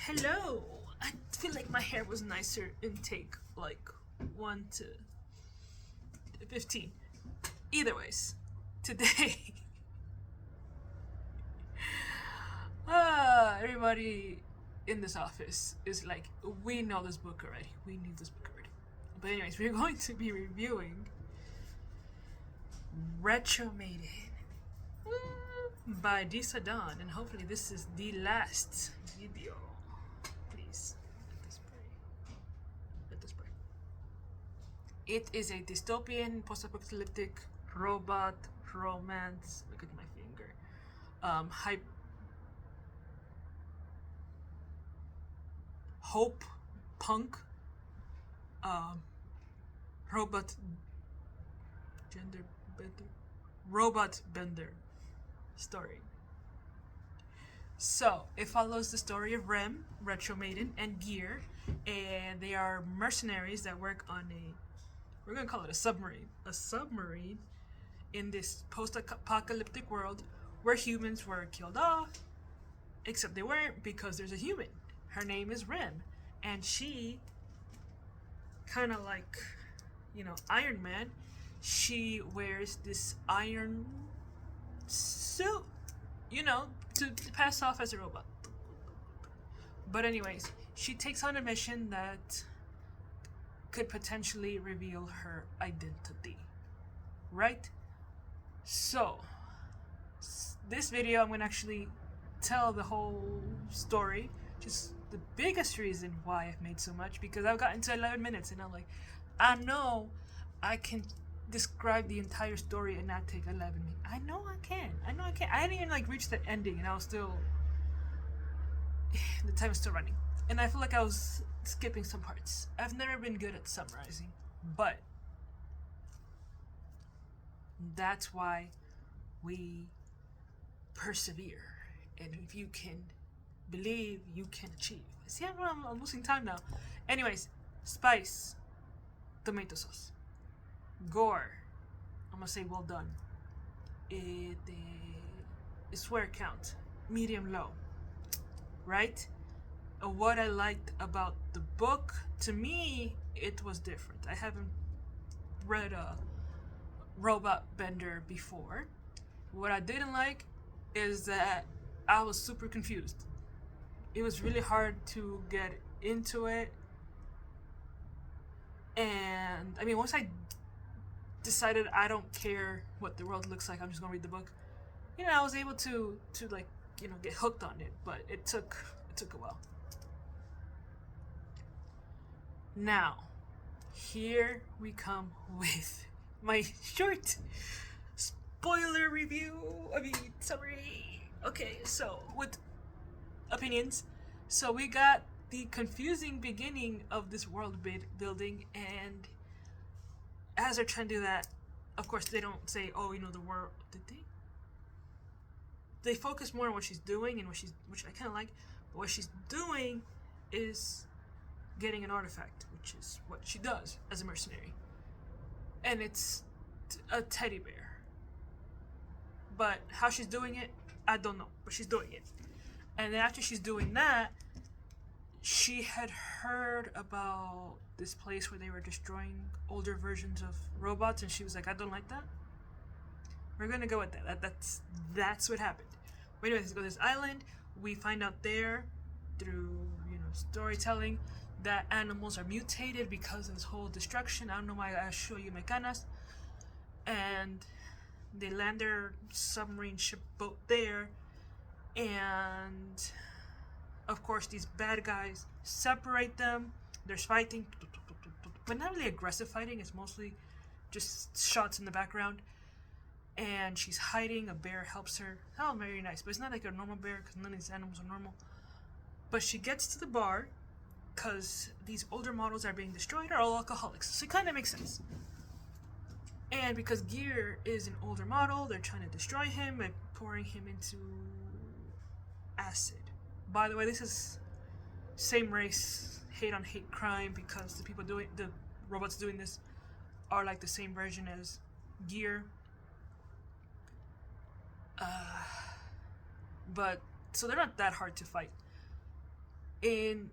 Hello. I feel like my hair was nicer in take like 1 to 15. Either ways, today, everybody in this office is like, we know this book already. We knew this book already. But anyways, we're going to be reviewing Retro Maiden by Disa, and hopefully this is the last video. Please, let this pray. Let us pray. It is a dystopian, post-apocalyptic robot romance. Look at my finger. Hype, hope, punk, um, robot, gender bender, robot bender story. So it follows the story of Rem, Retro Maiden, and Gear, and they are mercenaries that work on we're gonna call it a submarine in this post-apocalyptic world where humans were killed off, except they weren't because there's a human. Her name is Rem, and she, kind of like, Iron Man, she wears this iron suit, to pass off as a robot. But anyways, she takes on a mission that could potentially reveal her identity, right? So, this video I'm going to actually tell the whole story, just the biggest reason why I've made so much, because I've gotten to 11 minutes and I'm like, I know I can describe the entire story and not take 11 minutes. I know I can. I hadn't even reached the ending and I was still, the time is still running. And I feel like I was skipping some parts. I've never been good at summarizing, but that's why we persevere. And if you can believe, you can achieve. See, I'm losing time now. Anyways, spice, tomato sauce, gore. I'm gonna say well done. It swear count, medium low, right? What I liked about the book, to me, it was different. I haven't read a robot bender before. What I didn't like is that I was super confused. It was really hard to get into it. And I mean, once I decided I don't care what the world looks like, I'm just gonna read the book. I was able to get hooked on it, but it took a while. Now, here we come with my short spoiler review. Summary. Okay, so with opinions. So we got the confusing beginning of this world building, and as they're trying to do that, of course they don't say, "Oh, the world." Did they? They focus more on what she's doing and which I kind of like. But what she's doing is getting an artifact, which is what she does as a mercenary, and it's a teddy bear. But how she's doing it, I don't know. But she's doing it, and then after she's doing that, she had heard about this place where they were destroying older versions of robots, and she was like, I don't like that. We're gonna go with that. That's what happened. But anyways, let's go to this island. We find out there through storytelling that animals are mutated because of this whole destruction. I don't know why I show you mecanas. And they land their submarine ship boat there, and of course these bad guys separate them. There's fighting, but not really aggressive fighting. It's mostly just shots in the background, and she's hiding. A bear helps her. Oh, very nice, but it's not like a normal bear because none of these animals are normal. But she gets to the bar because these older models are being destroyed are all alcoholics, so it kind of makes sense. And because Gear is an older model, they're trying to destroy him by pouring him into acid. By the way, this is same race, hate on hate crime, because the robots doing this are like the same version as Gear. But so they're not that hard to fight. in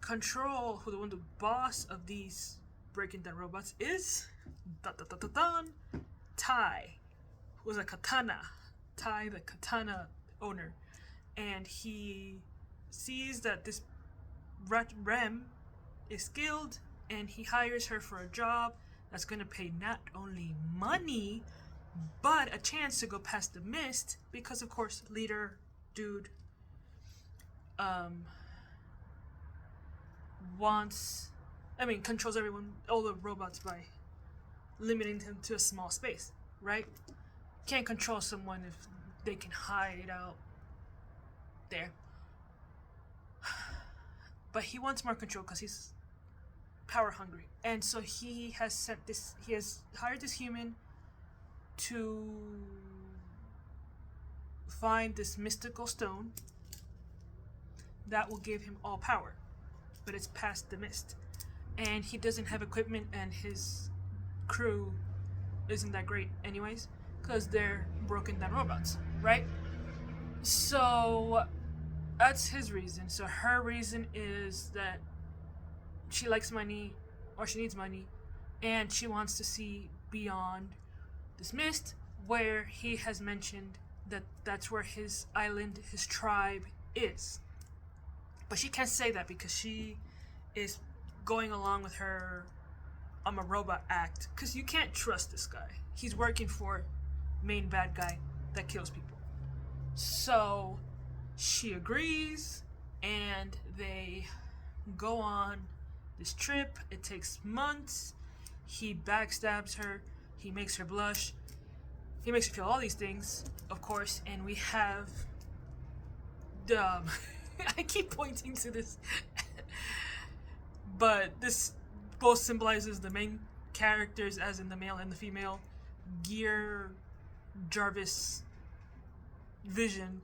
control, who the boss of these breaking down robots is Tai, who's a katana. Tai, the katana owner, and he sees that this Rem is skilled, and he hires her for a job that's going to pay not only money but a chance to go past the mist, because of course leader dude um controls everyone, all the robots, by limiting them to a small space, right? Can't control someone if they can hide out there. But he wants more control because he's power hungry, and so he has hired this human to find this mystical stone that will give him all power, but it's past the mist, and he doesn't have equipment, and his crew isn't that great anyways because they're broken down robots, right? So that's his reason. So her reason is that she likes money, or she needs money, and she wants to see beyond this mist, where he has mentioned that that's where his island, his tribe is. But she can't say that because she is going along with her I'm a robot act, because you can't trust this guy. He's working for main bad guy that kills people. So she agrees, and they go on this trip. It takes months. He backstabs her. He makes her blush. He makes her feel all these things, of course. And we have the I keep pointing to this, but this both symbolizes the main characters, as in the male and the female. Gear, Jarvis, Vision,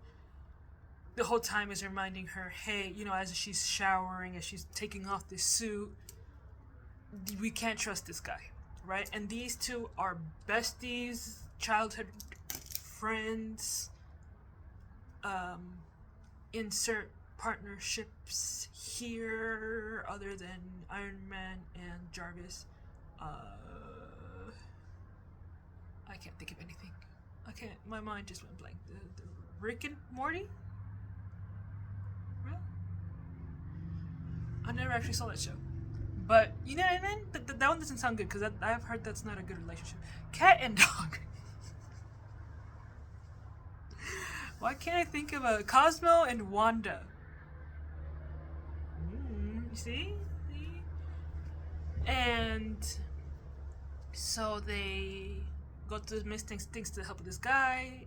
the whole time is reminding her, hey, as she's showering, as she's taking off this suit, we can't trust this guy, right? And these two are besties, childhood friends. Insert partnerships here other than Iron Man and Jarvis. I can't think of anything. I can't. My mind just went blank. The Rick and Morty? Really? I never actually saw that show. But, you know what I mean? That one doesn't sound good, because I've heard that's not a good relationship. Cat and dog. Why can't I think of a Cosmo and Wanda? See? And so they go to the mist, things to help this guy.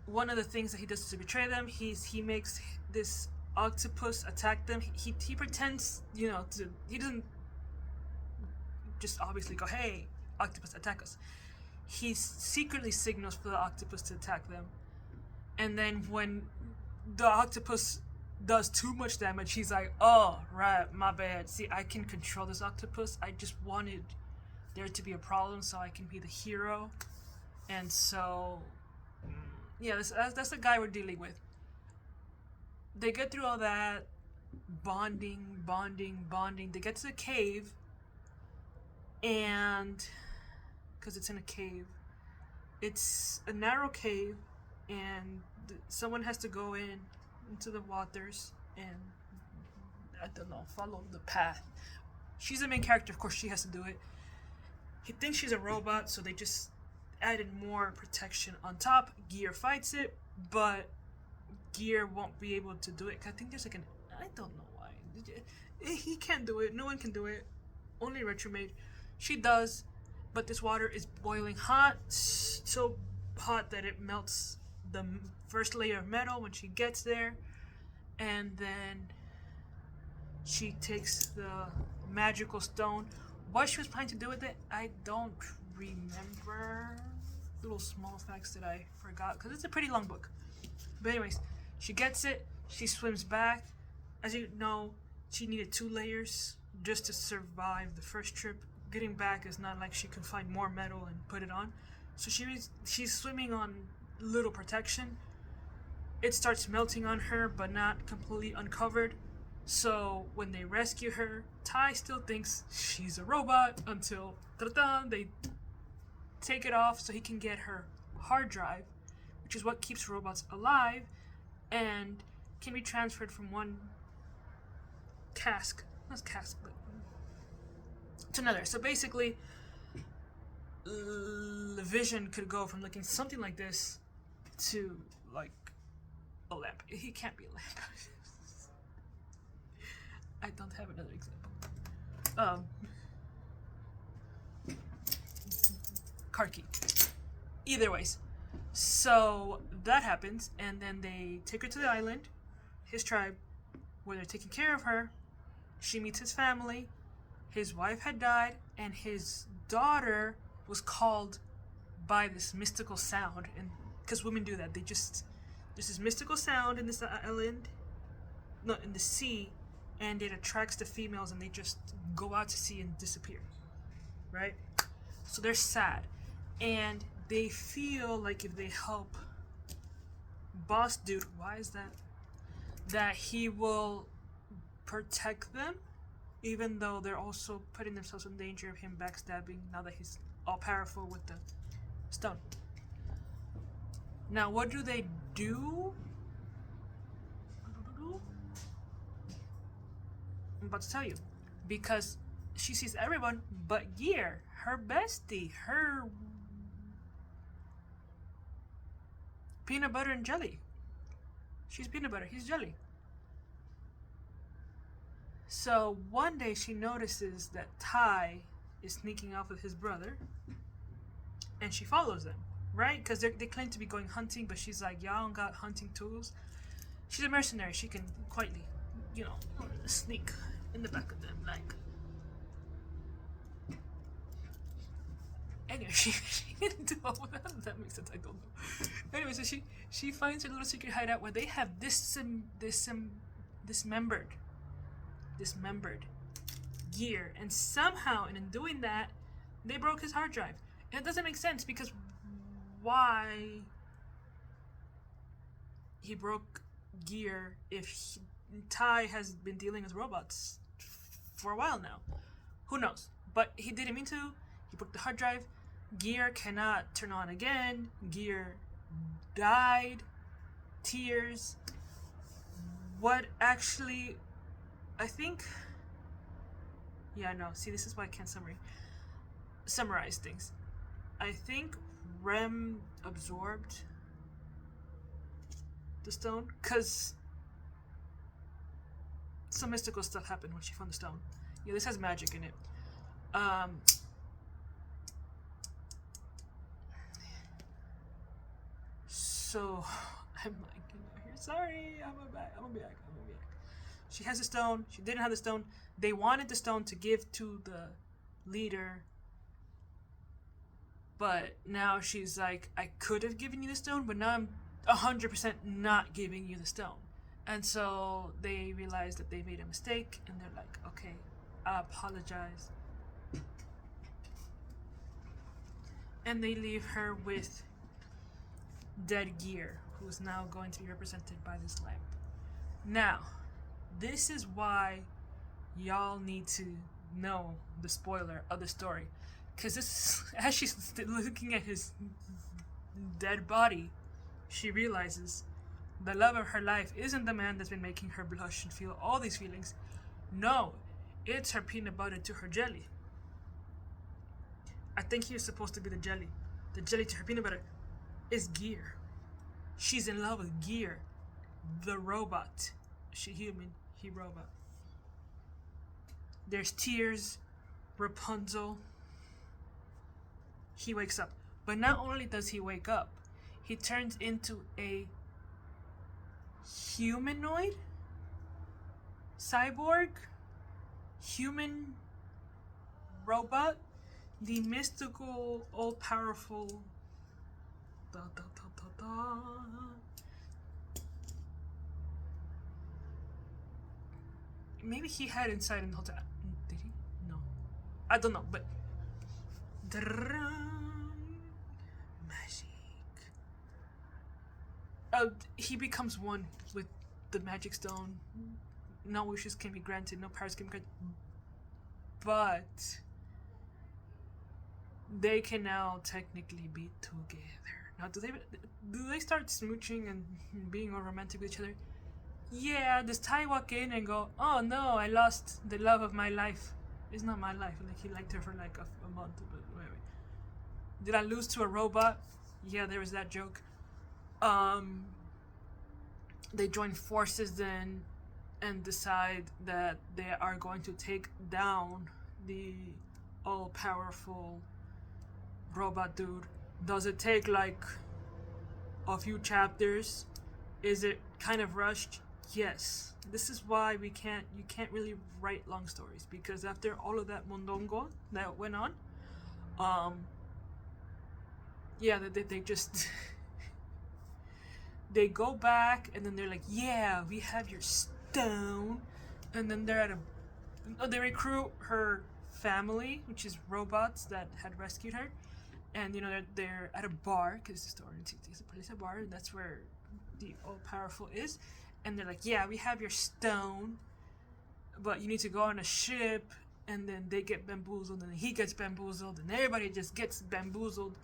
One of the things that he does to betray them, he makes this octopus attack them. He pretends, he doesn't just obviously go, hey, octopus, attack us. He secretly signals for the octopus to attack them. And then when the octopus does too much damage, he's like, oh, right, my bad. See, I can control this octopus. I just wanted there to be a problem so I can be the hero. And so, yeah, that's the guy we're dealing with. They get through all that, bonding. They get to the cave, and because it's in a cave, it's a narrow cave, and someone has to go into the waters and, I don't know, follow the path. She's the main character, of course she has to do it. He thinks she's a robot, so they just added more protection on top. Gear fights it, but Gear won't be able to do it. I think there's I don't know why. He can't do it. No one can do it. Only Retromade. She does, but this water is boiling hot. So hot that it melts the first layer of metal when she gets there. And then she takes the magical stone. What she was planning to do with it, I don't remember. Little small facts that I forgot, because it's a pretty long book. But anyways, she gets it, she swims back. As you know, she needed 2 layers just to survive the first trip. Getting back is not like she could find more metal and put it on. So she's swimming on little protection. it starts melting on her, but not completely uncovered. So when they rescue her, Ty still thinks she's a robot until they take it off so he can get her hard drive, which is what keeps robots alive and can be transferred from one not cask, but to another. So basically, Vision could go from looking something like this to like a lamp. He can't be a lamp. I don't have another example. Car key. Either ways. So that happens, and then they take her to the island, his tribe, where they're taking care of her. She meets his family. His wife had died, and his daughter was called by this mystical sound. And because women do that, there's this mystical sound in this island, not in the sea, and it attracts the females, and they just go out to sea and disappear. Right? So they're sad, and they feel like if they help Boss Dude, why is that? That he will protect them, even though they're also putting themselves in danger of him backstabbing now that he's all powerful with the stone. Now, what do they do? I'm about to tell you. Because she sees everyone but Gear, her bestie, her peanut butter and jelly. She's peanut butter, he's jelly. So one day she notices that Ty is sneaking off with his brother, and she follows them, right? Because they claim to be going hunting, but she's like, y'all don't got hunting tools. She's a mercenary. She can quietly, sneak in the back of them, like. Anyway, she didn't do all of that. That makes sense. I don't know. Anyway, so she finds her little secret hideout where they have dismembered Gear, and somehow, and in doing that, they broke his hard drive. And it doesn't make sense because why he broke Gear if Ty has been dealing with robots for a while now? Who knows? But he didn't mean to. He broke the hard drive. Gear cannot turn on again. Gear died. Tears. What actually, I think. Yeah, no. See, this is why I can't summarize things. I think Rem absorbed the stone because some mystical stuff happened when she found the stone. Yeah, this has magic in it. So I'm like, here. Sorry, I'm gonna be back. She has the stone. She didn't have the stone. They wanted the stone to give to the leader, but now she's like, I could have given you the stone, but now I'm 100% not giving you the stone. And so they realize that they made a mistake, and they're like, okay, I apologize. And they leave her with dead Gear, who's now going to be represented by this lamp. Now, this is why y'all need to know the spoiler of the story. Because this, as she's looking at his dead body, she realizes the love of her life isn't the man that's been making her blush and feel all these feelings. No, it's her peanut butter to her jelly. I think he was supposed to be the jelly. The jelly to her peanut butter is Gear. She's in love with Gear, the robot. She human, he robot. There's tears, Rapunzel. He wakes up. But not only does he wake up, he turns into a humanoid? Cyborg? Human robot? The mystical, all-powerful... Maybe he had inside in the whole time. Did he? No. I don't know, but... Magic. he becomes one with the magic stone. No wishes can be granted, no powers can be granted, but they can now technically be together. Now, do they start smooching and being all romantic with each other? Yeah, does Ty walk in and go, "Oh no, I lost the love of my life"? It's not my life. Like, he liked her for like a month, but wait. Did I lose to a robot? Yeah, there was that joke. They join forces then and decide that they are going to take down the all-powerful robot dude. Does it take like a few chapters? Is it kind of rushed? Yes. This is why you can't really write long stories, because after all of that mondongo that went on, yeah, they just they go back and then they're like, yeah, we have your stone, and then they recruit her family, which is robots that had rescued her, and they're at a bar because it's a store, it's a place, a bar, and that's where the all powerful is, and they're like, yeah, we have your stone, but you need to go on a ship, and then they get bamboozled, and then he gets bamboozled, and everybody just gets bamboozled,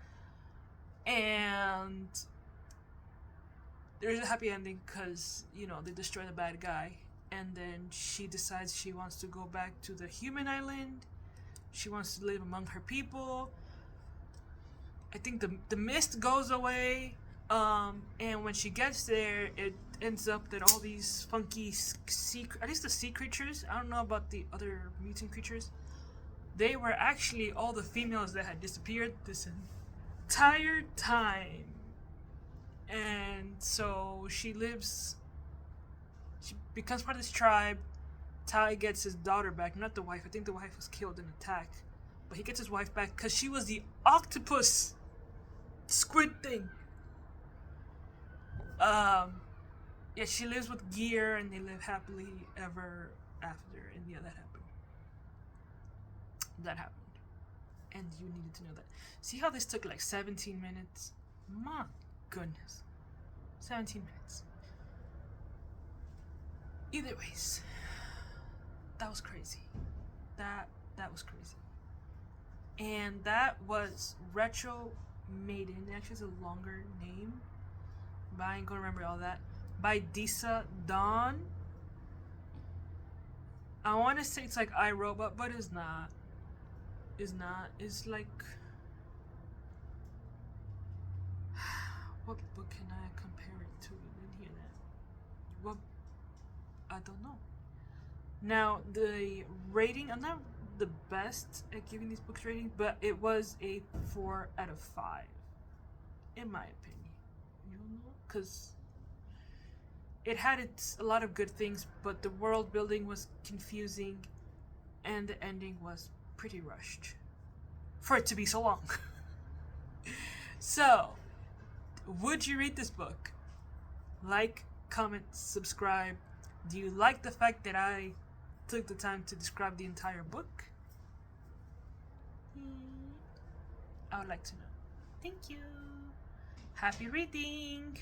and there's a happy ending because they destroy the bad guy, and then she decides she wants to go back to the human island. She wants to live among her people. I think the mist goes away, and when she gets there, it ends up that all these funky at least the sea creatures, I don't know about the other mutant creatures, they were actually all the females that had disappeared this entire time. And so she becomes part of this tribe. Ty gets his daughter back, not the wife. I think the wife was killed in an attack. But he gets his wife back because she was the octopus squid thing. Yeah, she lives with Gear and they live happily ever after. And yeah, that happened. That happened. And you needed to know that. See how this took like 17 minutes? My goodness. 17 minutes. Either ways, that was crazy. That was crazy. And that was Retro Maiden. It actually has a longer name, but I ain't gonna remember all that. By Disa Dawn. I want to say it's like iRobot, but it's not. It's not. It's like, what book can I compare it to? You didn't hear that. What? I don't know. Now, the rating, I'm not the best at giving these books rating, but it was a 4 out of 5, in my opinion. You know, because it had a lot of good things, but the world building was confusing, and the ending was pretty rushed for it to be so long. So, would you read this book? Like, comment, subscribe. Do you like the fact that I took the time to describe the entire book? I would like to know. Thank you. Happy reading.